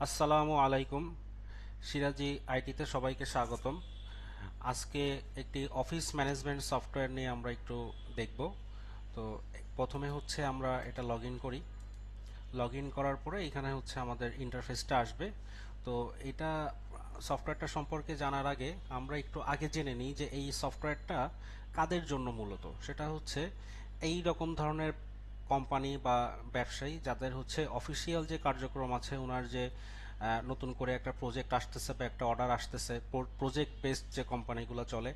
আসসালামু আলাইকুম। সিরাজি আইটিতে সবাইকে স্বাগতম। আজকে একটি অফিস ম্যানেজমেন্ট সফটওয়্যার নিয়ে আমরা একটু দেখব। তো প্রথমে হচ্ছে আমরা এটা লগ ইন করি। লগ ইন করার পরে এখানে হচ্ছে আমাদের ইন্টারফেসটা আসবে। তো এটা সফটওয়্যারটা সম্পর্কে জানার আগে আমরা একটু আগে জেনে নিই যে এই সফটওয়্যারটা কাদের জন্য মূলত। সেটা হচ্ছে এই রকম ধরনের কোম্পানি বা ব্যবসায়ী যাদের হচ্ছে অফিসিয়াল যে কার্যক্রম আছে, ওনার যে নতুন করে একটা প্রজেক্ট আসতেছে বা একটা অর্ডার আসতেছে, প্রজেক্ট বেসড যে কোম্পানিগুলো চলে,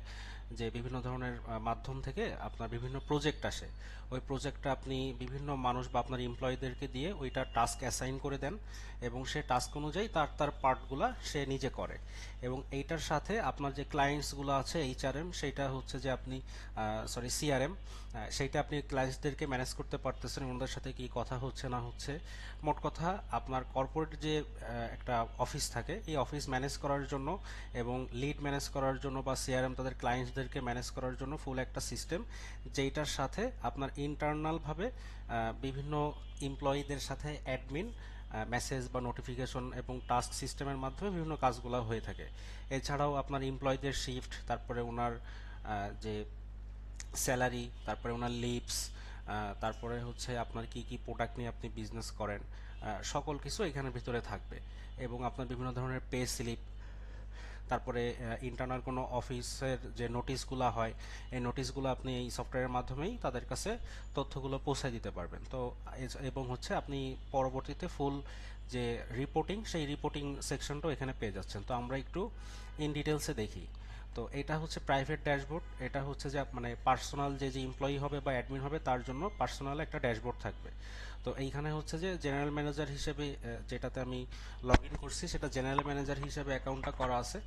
যে বিভিন্ন ধরনের মাধ্যম থেকে আপনার বিভিন্ন প্রজেক্ট আসে, ওই প্রজেক্টটা আপনি বিভিন্ন মানুষ বা আপনার এমপ্লয়ীদেরকে দিয়ে ওইটা টাস্ক অ্যাসাইন করে দেন এবং সে টাস্ক অনুযায়ী তার তার পার্টগুলা সে নিজে করে। এবং এইটার সাথে আপনার যে ক্লায়েন্টসগুলো আছে এইচআরএম, সেইটা হচ্ছে যে আপনি সিআরএম, সেইটা আপনি ক্লায়েন্টসদেরকে ম্যানেজ করতে পারতেছেন, ওনাদের সাথে কি কথা হচ্ছে না হচ্ছে। মোট কথা আপনার কর্পোরেট যে একটা অফিস থাকে, এই অফিস ম্যানেজ করার জন্য এবং লিড ম্যানেজ করার জন্য বা সিআরএম তাদের ক্লায়েন্টসদেরকে ম্যানেজ করার জন্য ফুল একটা সিস্টেম, যেইটার সাথে আপনার ইন্টারনালভাবে বিভিন্ন এমপ্লয়ীদের সাথে অ্যাডমিন মেসেজ বা নোটিফিকেশন এবং টাস্ক সিস্টেমের মাধ্যমে বিভিন্ন কাজগুলো হয়ে থাকে। এছাড়াও আপনার এমপ্লয়ীদের শিফট, তারপরে ওনার যে স্যালারি, তারপরে ওনার লিভস, তারপরে হচ্ছে আপনার কি কি প্রোডাক্ট নিয়ে আপনি বিজনেস করেন, সকল কিছু এখানের ভিতরে থাকবে। এবং আপনার বিভিন্ন ধরনের পে স্লিপ, তারপরে ইন্টারনাল কোনো অফিসের যে নোটিশগুলো হয়, এই নোটিশগুলো আপনি এই সফটওয়্যারের মাধ্যমেই তাদের কাছে তথ্যগুলো পৌঁছে দিতে পারবেন। তো এবং হচ্ছে আপনি পরবর্তীতে ফুল যে রিপোর্টিং, সেই রিপোর্টিং সেকশনটাও এখানে পেয়ে যাচ্ছেন। তো আমরা একটু ইন ডিটেলসে দেখি। তো এটা হচ্ছে প্রাইভেট ড্যাশবোর্ড। এটা হচ্ছে যে মানে পার্সোনাল যে যে এমপ্লয়ি হবে বা অ্যাডমিন হবে তার জন্য পার্সোনাল একটা ড্যাশবোর্ড থাকবে। তো এইখানে হচ্ছে যে জেনারেল ম্যানেজার হিসেবে যেটাতে আমি লগ ইন করছি, সেটা জেনারেল ম্যানেজার হিসেবে অ্যাকাউন্টটা করা আছে।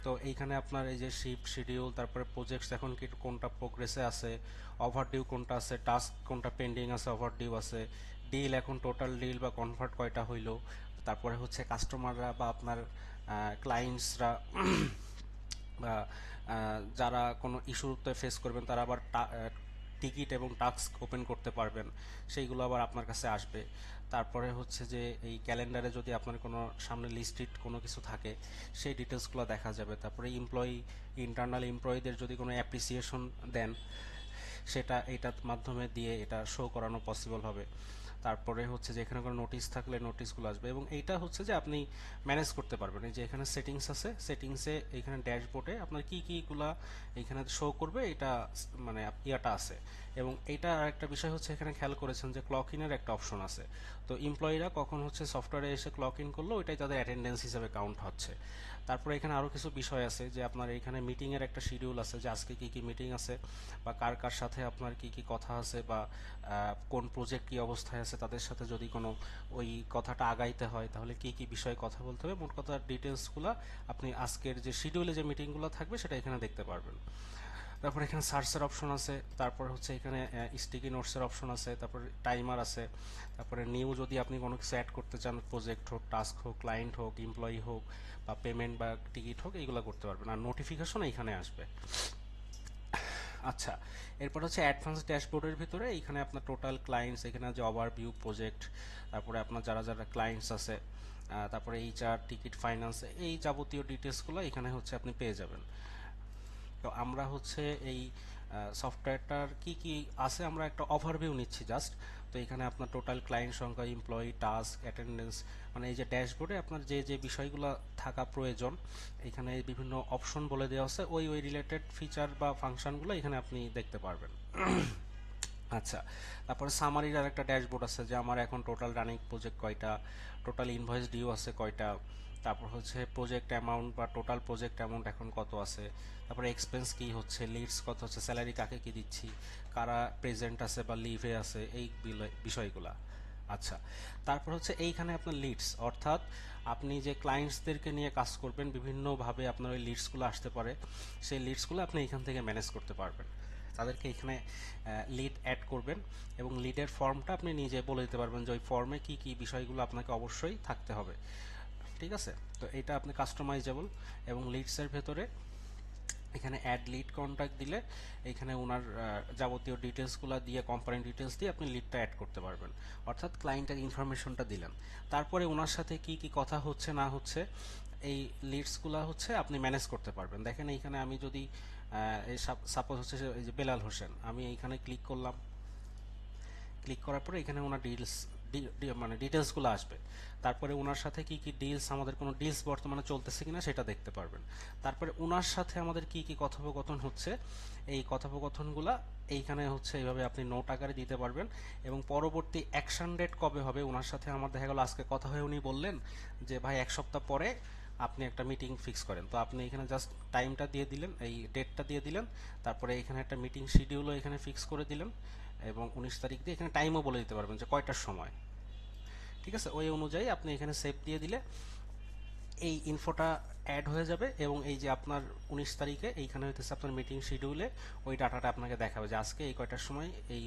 তো এইখানে আপনার এই যে শিফট শিডিউল, তারপরে প্রজেক্টস এখন কি কোনটা প্রোগ্রেসে আছে, ওভারডিউ কোনটা আছে, টাস্ক কোনটা পেন্ডিং আছে, ওভারডিউ আছে, ডিল এখন টোটাল ডিল বা কনভার্ট কয়টা হইলো, তারপরে হচ্ছে কাস্টমাররা বা আপনার ক্লায়েন্টসরা বা যারা কোনো ইস্যুতে ফেস করবেন তারা আবার টিকিট এবং টাস্ক ওপেন করতে পারবেন, সেইগুলো আবার আপনার কাছে আসবে। তারপরে হচ্ছে যে এই ক্যালেন্ডারে যদি আপনার কোনো সামনে লিস্টেড কোনো কিছু থাকে, সেই ডিটেলসগুলো দেখা যাবে। তারপরে ইন্টারনাল এমপ্লয়ীদের যদি কোনো অ্যাপ্রিসিয়েশন দেন, সেটা এইটার মাধ্যমে দিয়ে এটা শো করানো পসিবল হবে। তারপরে হচ্ছে যে এখানে কোনো নোটিশ থাকলে নোটিশগুলো আসবে এবং এইটা হচ্ছে যে আপনি ম্যানেজ করতে পারবেন। এই যে এখানে সেটিংস আছে, সেটিংসে এখানে ড্যাশবোর্ডে আপনার কী কীগুলা এখানে শো করবে, এটা মানে ইয়াটা আছে। এবং এইটা একটা বিষয় হচ্ছে, এখানে খেয়াল করেছেন যে ক্লক ইনের একটা অপশন আছে। তো এমপ্লয়িরা কখন হচ্ছে সফটওয়্যারে এসে ক্লক ইন করলো, ওইটাই তাদের অ্যাটেন্ডেন্স হিসেবে কাউন্ট হচ্ছে। তারপরে এখানে আরও কিছু বিষয় আছে, যে আপনার এখানে মিটিংয়ের একটা শিডিউল আছে, যে আজকে কী কী মিটিং আছে বা কার কার সাথে আপনার কি কি কথা আছে, বা কোন প্রজেক্ট কি অবস্থায় আছে, তাদের সাথে যদি কোনো ওই কথাটা আগাইতে হয় তাহলে কি কি বিষয়ে কথা বলতে হবে, মোট কথা ডিটেলসগুলো আপনি আজকের যে শিডিউলে যে মিটিংগুলো থাকবে সেটা এখানে দেখতে পারবেন। তারপর এখানে সার্চের অপশন আছে, তারপর হচ্ছে এখানে স্টিকি নোটসের অপশন আছে, তারপর টাইমার আছে, তারপরে নিউ যদি আপনি কোনো কিছু অ্যাড করতে চান, প্রজেক্ট হোক, টাস্ক হোক, ক্লায়েন্ট হোক, এমপ্লয়ি হোক, বা পেমেন্ট বা টিকিট হোক, এইগুলো করতে পারবেন। আর নোটিফিকেশন এইখানে আসবে। আচ্ছা, এরপর হচ্ছে অ্যাডভান্স ড্যাশবোর্ডের ভিতরে এইখানে আপনার টোটাল ক্লায়েন্টস, এখানে যে ওভারভিউ প্রজেক্ট, তারপরে আপনার যারা যারা ক্লায়েন্টস আছে, তারপরে এইচআর, টিকিট, ফাইন্যান্স, এই যাবতীয় ডিটেলসগুলো এখানে হচ্ছে আপনি পেয়ে যাবেন। তো আমরা হচ্ছে এই সফটওয়্যারটার কি কি আছে আমরা একটা ওভারভিউ নিচ্ছি জাস্ট। তো এখানে আপনার টোটাল ক্লায়েন্ট সংখ্যা, এমপ্লয়ি, টাস্ক, অ্যাটেন্ডেন্স, মানে এই যে ড্যাশবোর্ডে আপনার যে যে বিষয়গুলো থাকা প্রয়োজন, এখানে বিভিন্ন অপশন বলে দেওয়া আছে, ওই ওই রিলেটেড ফিচার বা ফাংশনগুলো এখানে আপনি দেখতে পারবেন। আচ্ছা, তারপরে সামারির আর একটা ড্যাশবোর্ড আছে, যে আমার এখন টোটাল রানিং প্রজেক্ট কয়টা, টোটাল ইনভয়েস ডিউ আছে কয়টা, তারপর হচ্ছে প্রজেক্ট অ্যামাউন্ট বা টোটাল প্রজেক্ট অ্যামাউন্ট এখন কত আছে, তারপরে এক্সপেন্স কি হচ্ছে, লিডস কত হচ্ছে, স্যালারি কাকে কি দিচ্ছি, কারা প্রেজেন্ট আছে বা লিভে আছে, এই বিষয়গুলা। আচ্ছা, তারপর হচ্ছে এইখানে আপনার লিডস, অর্থাৎ আপনি যে ক্লায়েন্টসদেরকে নিয়ে কাজ করবেন, বিভিন্নভাবে আপনার ওই লিডসগুলো আসতে পারে, সেই লিডসগুলো আপনি এখান থেকে ম্যানেজ করতে পারবেন। তাদেরকে এখানে লিড অ্যাড করবেন এবং লিডের ফর্মটা আপনি নিজে বলে দিতে পারবেন যে ওই ফর্মে কি কি বিষয়গুলো আপনাকে অবশ্যই থাকতে হবে। ঠিক আছে? তো এটা আপনি কাস্টমাইজেবল। এবং লিডসের ভেতরে এখানে অ্যাড লিড কন্ট্যাক্ট দিলে এখানে ওনার যাবতীয় ডিটেলসগুলো দিয়ে কোম্পানি ডিটেলস দিয়ে আপনি লিডটা অ্যাড করতে পারবেন, অর্থাৎ ক্লায়েন্টের ইনফরমেশনটা দিলেন। তারপরে ওনার সাথে কি কি কথা হচ্ছে না হচ্ছে এই লিডসগুলো হচ্ছে আপনি ম্যানেজ করতে পারবেন। দেখেন এইখানে আমি যদি এই সাপোজ হচ্ছে এই যে বেলাল হোসেন, আমি এইখানে ক্লিক করলাম, ক্লিক করার পরে এখানে ওনার মানে ডিটেলসগুলো আসবে। তারপরে ওনার সাথে কি কি ডিলস, আমাদের কোনো ডিলস বর্তমানে চলতেছে কিনা সেটা দেখতে পারবেন। তারপরে ওনার সাথে আমাদের কি কি কথোপকথন হচ্ছে, এই কথোপকথনগুলা এইখানে হচ্ছে এইভাবে আপনি নোট আকারে দিতে পারবেন। এবং পরবর্তী অ্যাকশন ডেট কবে হবে, ওনার সাথে আমার দেখা গেল আজকে কথা হয়ে উনি বললেন যে ভাই 1 সপ্তাহ পরে আপনি একটা মিটিং ফিক্স করেন, তো আপনি এখানে জাস্ট টাইমটা দিয়ে দিলেন, এই ডেটটা দিয়ে দিলেন, তারপরে এখানে একটা মিটিং শিডিউলও এখানে ফিক্স করে দিলেন এবং 19 তারিখ দিয়ে এখানে টাইমও বলে দিতে পারবেন যে কয়টার সময়। ঠিক আছে, ওই অনুযায়ী আপনি এখানে সেভ দিয়ে দিলে এই ইনফোটা অ্যাড হয়ে যাবে এবং এই যে আপনার 19 তারিখে এইখানে হইতেছে আপনার মিটিং শিডিউলে ওই ডাটাটা আপনাকে দেখাবে যে আজকে এই কয়টার সময় এই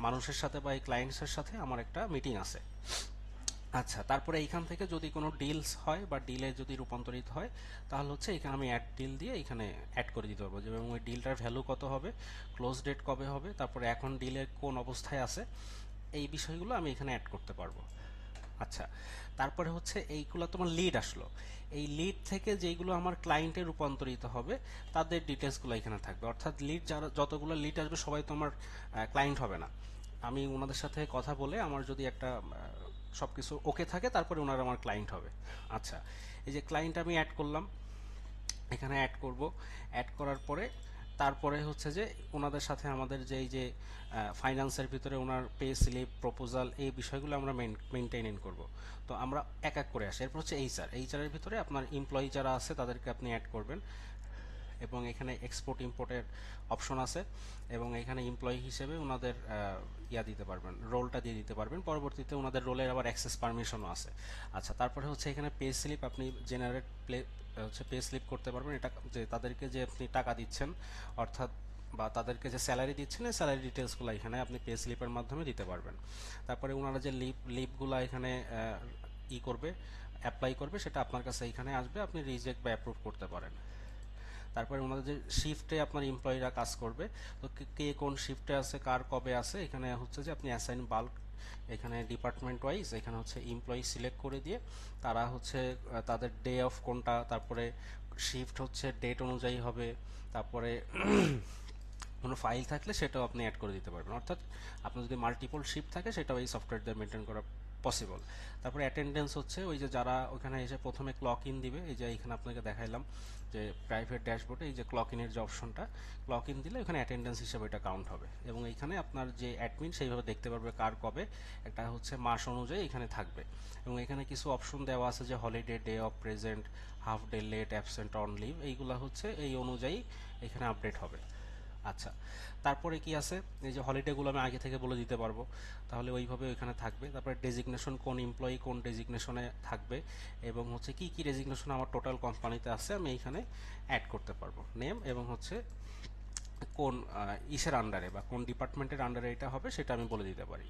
মানুষের সাথে বা এই ক্লায়েন্টসের সাথে আমার একটা মিটিং আছে। আচ্ছা, তারপরে এইখান থেকে যদি কোনো ডিলস হয় বা ডিলে যদি রূপান্তরিত হয় তাহলে হচ্ছে এখানে আমি অ্যাড ডিল দিয়ে এখানে অ্যাড করে দিতে পারবো, এবং ওই ডিলটার ভ্যালু কত হবে, ক্লোজ ডেট কবে হবে, তারপরে এখন ডিলের কোন অবস্থায় আছে, এই বিষয়গুলো আমি এখানে অ্যাড করতে পারবো। আচ্ছা, তারপরে হচ্ছে এইগুলো তোমার লিড আসলো, এই লিড থেকে যেইগুলো আমার ক্লায়েন্টে রূপান্তরিত হবে তাদের ডিটেলসগুলো এখানে থাকবে, অর্থাৎ লিড যারা যতগুলো লিড আসবে সবাই তো আমার ক্লায়েন্ট হবে না। আমি ওনাদের সাথে কথা বলে আমার যদি একটা সব কিছু ওকে থাকে তারপরে ওনারা আমার ক্লায়েন্ট হবে। আচ্ছা, এই যে ক্লায়েন্ট আমি অ্যাড করলাম, এখানে অ্যাড করব, অ্যাড করার পরে তারপরে হচ্ছে যে ওনাদের সাথে আমাদের যে এই যে ফাইন্যান্সের ভিতরে ওনার পে স্লিপ প্রপোজাল এই বিষয়গুলো আমরা মেনটেন করব। তো আমরা এক এক করে আসি। এরপর হচ্ছে এইচআরের ভিতরে আপনার এমপ্লয়ি যারা আছে তাদেরকে আপনি অ্যাড করবেন এবং এখানে এক্সপোর্ট ইম্পোর্টের অপশন আছে এবং এখানে এমপ্লয়ি হিসেবে ওনাদের ইয়া দিতে পারবেন, রোলটা দিয়ে দিতে পারবেন। পরবর্তীতে ওনাদের রোলের আবার অ্যাক্সেস পারমিশনও আছে। আচ্ছা, তারপরে হচ্ছে এখানে পে স্লিপ আপনি জেনারেট হচ্ছে পে স্লিপ করতে পারবেন, এটা যে তাদেরকে যে আপনি টাকা দিচ্ছেন অর্থাৎ বা তাদেরকে যে স্যালারি দিচ্ছেন এই স্যালারি ডিটেলসগুলো এখানে আপনি পে স্লিপের মাধ্যমে দিতে পারবেন। তারপরে ওনারা যে লিভগুলো এখানে করবে, অ্যাপ্লাই করবে, সেটা আপনার কাছে এখানে আসবে, আপনি রিজেক্ট বা অ্যাপ্রুভ করতে পারেন। তারপরে ওনাদের যে শিফটে আপনার এমপ্লয়িরা কাজ করবে, তো কে কোন শিফটে আছে, কার কবে আছে, এখানে হচ্ছে যে আপনি অ্যাসাইন বাল্ক এখানে ডিপার্টমেন্ট ওয়াইজ এখানে হচ্ছে এমপ্লয়ি সিলেক্ট করে দিয়ে তারা হচ্ছে তাদের ডে অফ কোনটা, তারপরে শিফট হচ্ছে ডেট অনুযায়ী হবে, তারপরে কোনো ফাইল থাকলে সেটাও আপনি অ্যাড করে দিতে পারবেন, অর্থাৎ আপনার যদি মাল্টিপল শিফট থাকে সেটাও এই সফটওয়্যার দিয়ে মেনটেন করা পসিবল। তারপরে অ্যাটেন্ডেন্স হচ্ছে ওই যে যারা ওখানে এসে প্রথমে ক্লক ইন দিবে, এই যে এখানে আপনাকে দেখাইলাম যে প্রাইভেট ড্যাশবোর্ডে এই যে ক্লক ইনের যে অপশনটা, ক্লক ইন দিলে ওখানে অ্যাটেন্ডেন্স হিসেবে এটা কাউন্ট হবে এবং এইখানে আপনার যে অ্যাডমিন সেইভাবে দেখতে পারবে কার কবে, একটা হচ্ছে মাস অনুযায়ী এখানে থাকবে এবং এখানে কিছু অপশন দেওয়া আছে যে holiday, day off present, half day, late, absent, on leave, এইগুলা হচ্ছে এই অনুযায়ী এখানে আপডেট হবে। আচ্ছা, তারপরে কি আছে, এই যে হলিডেগুলো আমি আগে থেকে বলে দিতে পারবো, তাহলে ওইভাবে ওইখানে থাকবে। তারপরে ডেজিগনেশন, কোন এমপ্লয়ি কোন ডেজিগনেশনে থাকবে এবং হচ্ছে কি কি ডেজিগনেশন আমার টোটাল কোম্পানিতে আছে আমি এইখানে অ্যাড করতে পারবো, নেম এবং হচ্ছে কোন ইসের আন্ডারে বা কোন ডিপার্টমেন্টের আন্ডারে এটা হবে সেটা আমি বলে দিতে পারি।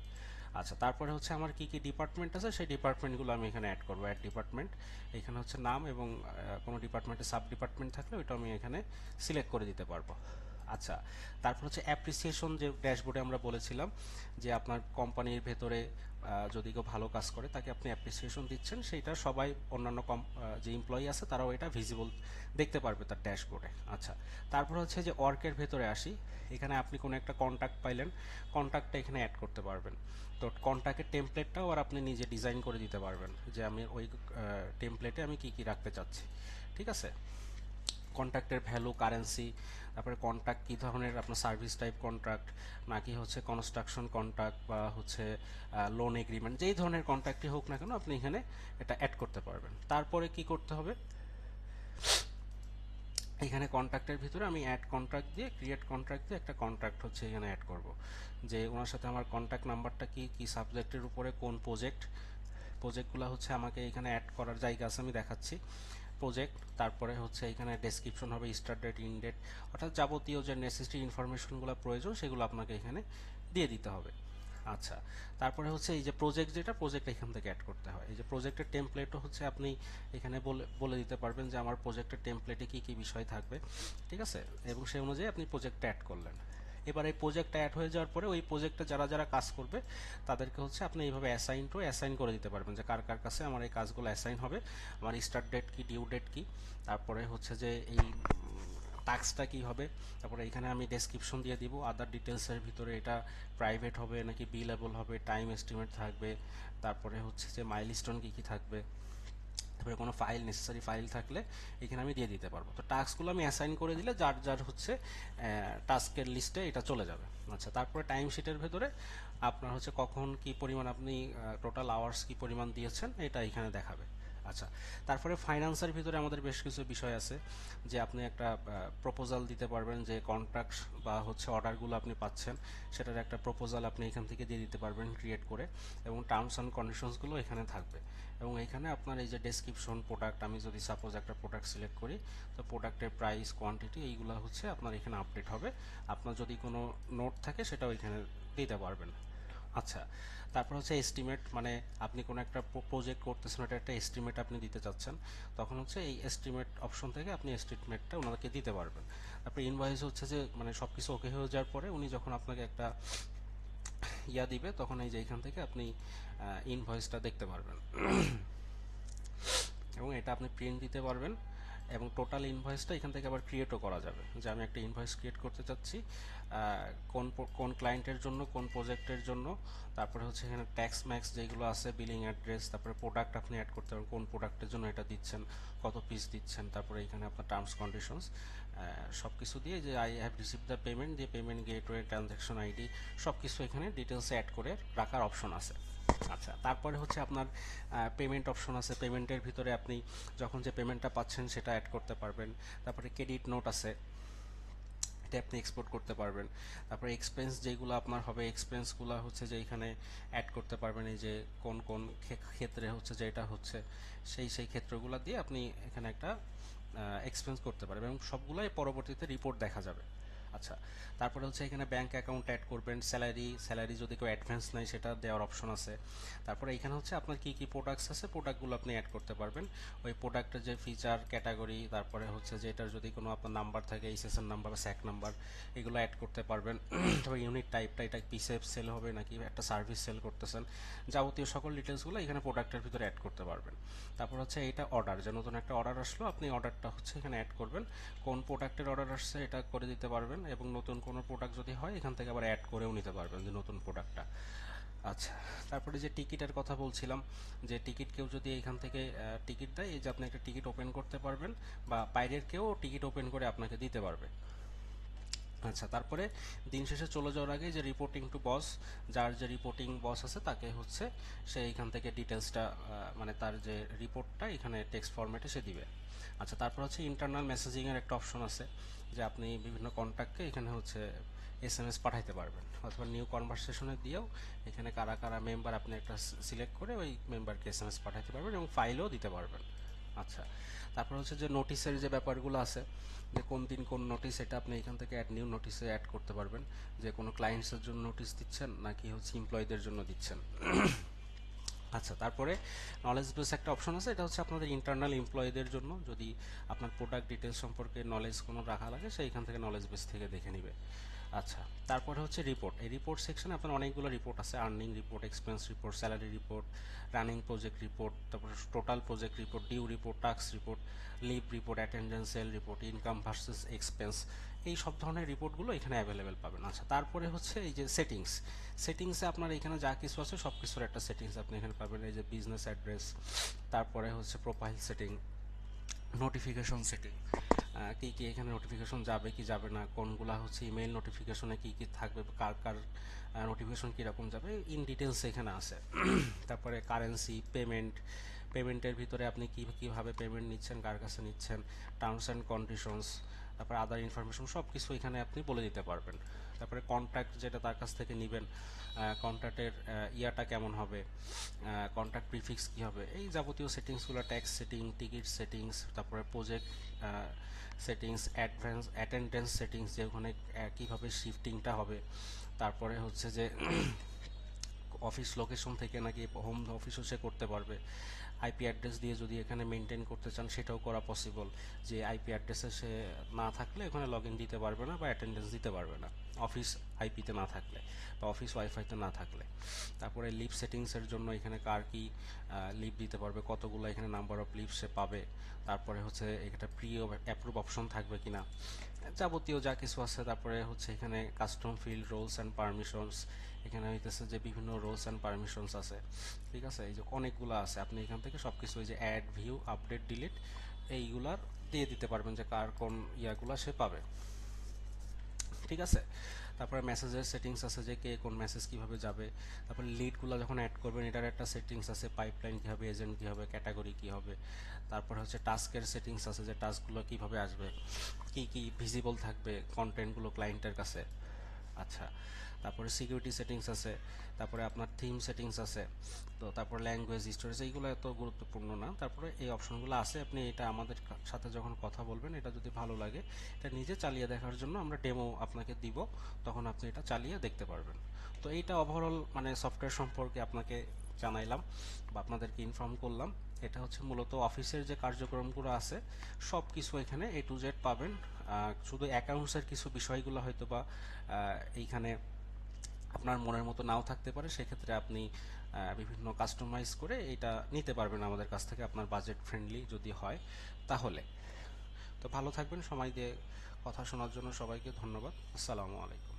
আচ্ছা, তারপরে হচ্ছে আমার কি কি ডিপার্টমেন্ট আছে সেই ডিপার্টমেন্টগুলো আমি এখানে অ্যাড করবো, অ্যাড ডিপার্টমেন্ট, এখানে হচ্ছে নাম এবং কোনো ডিপার্টমেন্টে সাব ডিপার্টমেন্ট থাকলে ওইটা আমি এখানে সিলেক্ট করে দিতে পারবো। আচ্ছা, তারপর হচ্ছে অ্যাপ্রিসিয়েশন, যে ড্যাশবোর্ডে আমরা বলেছিলাম যে আপনার কোম্পানির ভেতরে যদি কেউ ভালো কাজ করে তাকে আপনি অ্যাপ্রিসিয়েশন দিচ্ছেন, সেইটা সবাই অন্যান্য যে এমপ্লয়ি আছে তারাও এটা ভিজিবল দেখতে পারবে তার ড্যাশবোর্ডে। আচ্ছা, তারপর হচ্ছে যে ওয়ার্কের ভেতরে আসি, এখানে আপনি কোনো একটা কন্ট্যাক্ট পাইলেন, কন্ট্যাক্টটা এখানে অ্যাড করতে পারবেন। তো কন্ট্যাক্টের টেমপ্লেটটাও আর আপনি নিজে ডিজাইন করে দিতে পারবেন যে আমি ওই টেমপ্লেটে আমি কি কি রাখতে চাচ্ছি। ঠিক আছে, কন্ট্রাক্টের ভ্যালু, কারেন্সি, তারপরে কন্ট্রাক্ট কী ধরনের, আপনার সার্ভিস টাইপ কন্ট্রাক্ট নাকি হচ্ছে কনস্ট্রাকশন কন্ট্রাক্ট বা হচ্ছে লোন এগ্রিমেন্ট, যেই ধরনের কন্ট্রাক্টই হোক না কেন আপনি এখানে এটা অ্যাড করতে পারবেন। তারপরে কি করতে হবে, এখানে কন্ট্রাক্টের ভিতরে আমি অ্যাড কন্ট্রাক্ট দিয়ে ক্রিয়েট কন্ট্রাক্ট দিয়ে একটা কন্ট্রাক্ট হচ্ছে এখানে অ্যাড করব, যে ওনার সাথে আমার কন্ট্যাক্ট নাম্বারটা কি কি সাবজেক্টের উপরে কোন প্রজেক্টগুলো হচ্ছে আমাকে এখানে অ্যাড করার জায়গা আছে আমি দেখাচ্ছি। প্রজেক্ট, তারপরে হচ্ছে এখানে ডেসক্রিপশন হবে, স্টার্ট ডেট, ইন ডেট, অর্থাৎ যাবতীয় যে নেসেসারি ইনফরমেশনগুলো প্রয়োজন সেগুলো আপনাকে এখানে দিয়ে দিতে হবে। আচ্ছা, তারপরে হচ্ছে এই যে প্রজেক্ট, যেটা প্রজেক্ট এখান থেকে অ্যাড করতে হয়। এই যে প্রজেক্টের টেমপ্লেটও হচ্ছে আপনি এখানে বলে বলে দিতে পারবেন যে আমার প্রজেক্টের টেমপ্লেটে কী কী বিষয় থাকবে, ঠিক আছে, এবং সেই অনুযায়ী আপনি প্রজেক্টটা অ্যাড করলেন। এবার এই প্রজেক্টটা অ্যাড হয়ে যাওয়ার পরে ওই প্রজেক্টে যারা যারা কাজ করবে তাদেরকে হচ্ছে আপনি এইভাবে অ্যাসাইন করে দিতে পারবেন যে কার কার কাছে আমার এই কাজগুলো অ্যাসাইন হবে, আমার স্টার্ট ডেট কি, ডিউ ডেট কি, তারপরে হচ্ছে যে এই টাস্কটা কী হবে, তারপরে এখানে আমি ডেসক্রিপশন দিয়ে দিব, আদার ডিটেলসের ভিতরে এটা প্রাইভেট হবে নাকি বিলেবল হবে, টাইম এস্টিমেট থাকবে, তারপরে হচ্ছে যে মাইলস্টোন কী কী থাকবে, তারপরে কোনো ফাইল, নেসেসারি ফাইল থাকলে এখানে আমি দিয়ে দিতে পারবো। তো টাস্কগুলো আমি অ্যাসাইন করে দিলে যার যার হচ্ছে টাস্কের লিস্টে এটা চলে যাবে। আচ্ছা, তারপরে টাইম শিটের ভেতরে আপনার হচ্ছে কখন কি পরিমাণ আপনি টোটাল আওয়ার্স কি পরিমাণ দিয়েছেন এটা এখানে দেখাবে। আচ্ছা, তারপরে ফাইন্যান্সের ভিতরে আমাদের বেশ কিছু বিষয় আছে যে আপনি একটা প্রপোজাল দিতে পারবেন, যে কন্ট্রাক্ট বা হচ্ছে অর্ডারগুলো আপনি পাচ্ছেন সেটার একটা প্রপোজাল আপনি এখান থেকে দিয়ে দিতে পারবেন ক্রিয়েট করে, এবং টার্মস অ্যান্ড কন্ডিশনসগুলো এখানে থাকবে। এবং এখানে আপনার এই যে ডেসক্রিপশন, প্রোডাক্ট, আমি যদি সাপোজ একটা প্রোডাক্ট সিলেক্ট করি তো প্রোডাক্টের প্রাইস, কোয়ান্টিটি, এইগুলো হচ্ছে আপনার এখানে আপডেট হবে। আপনার যদি কোনো নোট থাকে সেটাও এখানে দিতে পারবেন। আচ্ছা, তারপর হচ্ছে এস্টিমেট, মানে আপনি কোনো একটা প্রজেক্ট করতেছেন, এটা একটা এস্টিমেট আপনি দিতে চাচ্ছেন, তখন হচ্ছে এই এস্টিমেট অপশন থেকে আপনি এস্টিমেটটা ওনাদেরকে দিতে পারবেন। তারপরে ইনভয়েস হচ্ছে যে মানে সব কিছু ওকে হয়ে যাওয়ার পরে উনি যখন আপনাকে একটা দিবে তখন এই যে এখান থেকে আপনি ইনভয়েসটা দেখতে পারবেন এবং এটা আপনি প্রিন্ট দিতে পারবেন, এবং টোটাল ইনভয়েসটা এখান থেকে আবার ক্রিয়েটও করা যাবে, যে আমি একটা ইনভয়েস ক্রিয়েট করতে চাচ্ছি কোন কোন ক্লায়েন্টের জন্য, কোন প্রজেক্টের জন্য, তারপরে হচ্ছে এখানে ট্যাক্স ম্যাক্স যেগুলো আছে, বিলিং অ্যাড্রেস, তারপরে প্রোডাক্ট আপনি অ্যাড করতে পারেন, কোন প্রোডাক্টের জন্য এটা দিচ্ছেন, কত পিস দিচ্ছেন, তারপরে এখানে আপনার টার্মস কন্ডিশনস সব কিছু দিয়ে যে I have receive the payment দিয়ে পেমেন্ট গেটওয়ে, ট্রানজ্যাকশন আইডি, সব কিছু এখানে ডিটেলসে অ্যাড করে রাখার অপশন আছে। আচ্ছা, তারপরে হচ্ছে আপনার পেমেন্ট অপশন আছে, পেমেন্টের ভিতরে আপনি যখন যে পেমেন্টটা পাচ্ছেন সেটা অ্যাড করতে পারবেন। তারপরে ক্রেডিট নোট আছে, এটা আপনি এক্সপোর্ট করতে পারবেন। তারপরে এক্সপেন্স যেগুলো আপনার হবে, এক্সপেন্সগুলো হচ্ছে যে এখানে অ্যাড করতে পারবেন, এই যে কোন কোন ক্ষেত্রে হচ্ছে যে এটা হচ্ছে সেই ক্ষেত্রগুলো দিয়ে আপনি এখানে একটা এক্সপেন্স করতে পারবেন, এবং সবগুলোই পরবর্তীতে রিপোর্ট দেখা যাবে। আচ্ছা, তারপরে হচ্ছে এখানে ব্যাংক অ্যাকাউন্ট অ্যাড করবেন, স্যালারি যদি কেউ অ্যাডভান্স নেয় সেটা দেওয়ার অপশন আছে। তারপরে এখানে হচ্ছে আপনার কী কী প্রোডাক্টস আছে, প্রোডাক্টগুলো আপনি অ্যাড করতে পারবেন, ওই প্রোডাক্টের যে ফিচার, ক্যাটাগরি, তারপরে হচ্ছে যে এটার যদি কোনো আপনার নাম্বার থাকে, এইচএসএন নাম্বার, স্যাক নাম্বার, এগুলো অ্যাড করতে পারবেন। তারপর ইউনিট টাইপটা, এটা পিসেফ সেল হবে নাকি একটা সার্ভিস সেল করতেছেন, যাবতীয় সকল ডিটেলসগুলো এখানে প্রোডাক্টের ভিতরে অ্যাড করতে পারবেন। তারপর হচ্ছে এটা অর্ডার, যে নতুন একটা অর্ডার আসলো আপনি অর্ডারটা হচ্ছে এখানে অ্যাড করবেন, কোন প্রোডাক্টের অর্ডার আসছে এটা করে দিতে পারবেন, এবং নতুন কোনো প্রোডাক্ট যদি হয় এখান থেকে আবার অ্যাড করেও নিতে পারবেন যে নতুন প্রোডাক্টটা। আচ্ছা, তারপরে যে টিকিটের কথা বলছিলাম, যে টিকিট কেউ যদি এখান থেকে টিকিট দেয়, এই যে আপনি একটা টিকিট ওপেন করতে পারবেন, বা বাইরের কেউ টিকিট ওপেন করে আপনাকে দিতে পারবে। আচ্ছা, তারপরে দিন শেষে চলে যাওয়ার আগে যে রিপোর্টিং টু বস, যার যে রিপোর্টিং বস আছে তাকে হচ্ছে সে এইখান থেকে ডিটেলসটা মানে তার যে রিপোর্টটা এখানে টেক্সট ফরম্যাটে সে দিবে। আচ্ছা, তারপর হচ্ছে ইন্টারনাল মেসেজিংয়ের একটা অপশন আছে, যে আপনি বিভিন্ন কন্ট্যাক্টকে এখানে হচ্ছে এসএমএস পাঠাইতে পারবেন, অথবা নিউ কনভারসেশনে দিয়েও এখানে কারা কারা মেম্বার আপনি একটা সিলেক্ট করে ওই মেম্বারকে এসএমএস পাঠাইতে পারবেন, এবং ফাইলও দিতে পারবেন। আচ্ছা, তারপর হচ্ছে যে নোটিসের যে ব্যাপারগুলো আছে, যে কোন দিন কোন নোটিস, এটা আপনি এখান থেকে অ্যাড নিউ নোটিসে অ্যাড করতে পারবেন, যে কোনো ক্লায়েন্টসের জন্য নোটিস দিচ্ছেন নাকি হচ্ছে এমপ্লয়ীদের জন্য দিচ্ছেন। আচ্ছা, তারপরে নলেজ বেস একটা অপশন আছে, এটা হচ্ছে আপনাদের ইন্টারনাল এমপ্লয়ীদের জন্য, যদি আপনার প্রোডাক্ট ডিটেলস সম্পর্কে নলেজ কোনো রাখা লাগে সেইখান থেকে নলেজ বেস থেকে দেখে নিবে। আচ্ছা, তারপরে হচ্ছে রিপোর্ট, এই রিপোর্ট সেকশনে আপনার অনেকগুলো রিপোর্ট আছে, earning report, expense report, salary report, running project report, তারপরে total project report, due report, task report, leave report, attendance cell report, income versus expense, এই সব ধরনের রিপোর্টগুলো এখানে অ্যাভেলেবেল পাবেন। আচ্ছা, তারপরে হচ্ছে এই যে সেটিংসে আপনার এখানে যা কিছু আছে সব কিছুর একটা সেটিংস আপনি এখানে পাবেন, এই যে বিজনেস অ্যাড্রেস, তারপরে হচ্ছে প্রোফাইল সেটিং, নোটিফিকেশন সেটিং, কী কী এখানে নোটিফিকেশন যাবে কি যাবে না, কোনগুলা হচ্ছে ইমেল নোটিফিকেশনে কী কী থাকবে, কার কার নোটিফিকেশন কীরকম যাবে, ইন ডিটেলস এখানে আছে। তারপরে কারেন্সি, পেমেন্টের ভিতরে আপনি কীভাবে পেমেন্ট নিচ্ছেন, কার কাছে নিচ্ছেন, টার্মস অ্যান্ড কন্ডিশনস, তারপরে আদার ইনফরমেশন সব কিছু এখানে আপনি বলে দিতে পারবেন। তারপরে কন্ট্যাক্ট যেটা তার কাছ থেকে নেবেন, কন্ট্যাক্টের ইয়াটা কেমন হবে, কন্ট্যাক্ট প্রিফিক্স কী হবে, এই যাবতীয় সেটিংসগুলো, ট্যাক্স সেটিং, টিকিট সেটিংস, তারপরে প্রজেক্ট সেটিংস, অ্যাটেন্ডেন্স সেটিংস, যে ওখানে কীভাবে শিফটিংটা হবে, তারপরে হচ্ছে যে অফিস লোকেশন থেকে নাকি হোম অফিসও সে করতে পারবে। আইপি অ্যাড্রেস দিয়ে যদি এখানে মেনটেন করতে চান সেটাও করা পসিবল, যে আইপি অ্যাড্রেসে সে না থাকলে এখানে লগ ইন দিতে পারবে না বা অ্যাটেন্ডেন্স দিতে পারবে না, অফিস আইপিতে না থাকলে বা অফিস ওয়াইফাইতে না থাকলে। তারপরে লিভ সেটিংসের জন্য এখানে কার কি লিভ দিতে পারবে, কতগুলো এখানে নাম্বার অফ লিভ সে পাবে, তারপরে হচ্ছে এটা প্রি অ্যাপ্রুভ অপশন থাকবে কিনা, যাবতীয় যা কিছু আছে। তারপরে হচ্ছে এখানে custom field roles and permissions, এখানে হইতেছে যে বিভিন্ন রোলস অ্যান্ড পারমিশনস আছে, ঠিক আছে, এই যে অনেকগুলো আছে। আপনি এখান থেকে সব কিছু এই যে অ্যাড ভিউ আপডেট ডিলিট এইগুলার দিয়ে দিতে পারবেন যে কার কোন ইয়াগুলা সে পাবে, ঠিক আছে। তারপরে মেসেজের সেটিংস আছে যে কে কোন মেসেজ কিভাবে যাবে। তারপরে লিডগুলো যখন অ্যাড করবেন এটার একটা সেটিংস আছে, পাইপলাইন কী হবে, এজেন্ট কী হবে, ক্যাটাগরি কী হবে। তারপরে হচ্ছে টাস্কের সেটিংস আছে যে টাস্কগুলো কিভাবে আসবে, কি কি ভিজিবল থাকবে কন্টেন্টগুলো ক্লায়েন্টের কাছে। আচ্ছা, তারপরে সিকিউরিটি সেটিংস আছে, তারপরে আপনার থিম সেটিংস আছে, তো তারপর ল্যাঙ্গুয়েজ স্টোরেজ, এইগুলো এত গুরুত্বপূর্ণ না। তারপরে এই অপশনগুলো আছে, আপনি এটা আমাদের সাথে যখন কথা বলবেন এটা যদি ভালো লাগে এটা নিজে চালিয়ে দেখার জন্য আমরা ডেমো আপনাকে দিব, তখন আপনি এটা চালিয়ে দেখতে পারবেন। তো এইটা ওভারঅল মানে সফটওয়্যার সম্পর্কে আপনাকে জানাইলাম বা আপনাদেরকে ইনফর্ম করলাম। এটা হচ্ছে মূলত অফিসের যে কার্যক্রমগুলো আছে সব কিছু এখানে এ টু জেড পাবেন। শুধু অ্যাকাউন্টসের কিছু বিষয়গুলো হয়তো বা এইখানে আপনার মনের মতো নাও থাকতে পারে, সেক্ষেত্রে আপনি বিভিন্ন কাস্টমাইজ করে এটা নিতে পারবেন আমাদের কাছ থেকে, আপনার বাজেট ফ্রেন্ডলি যদি হয় তাহলে। তো ভালো থাকবেন, সময় দিয়ে কথা শোনার জন্য সবাইকে ধন্যবাদ। আসসালামু আলাইকুম।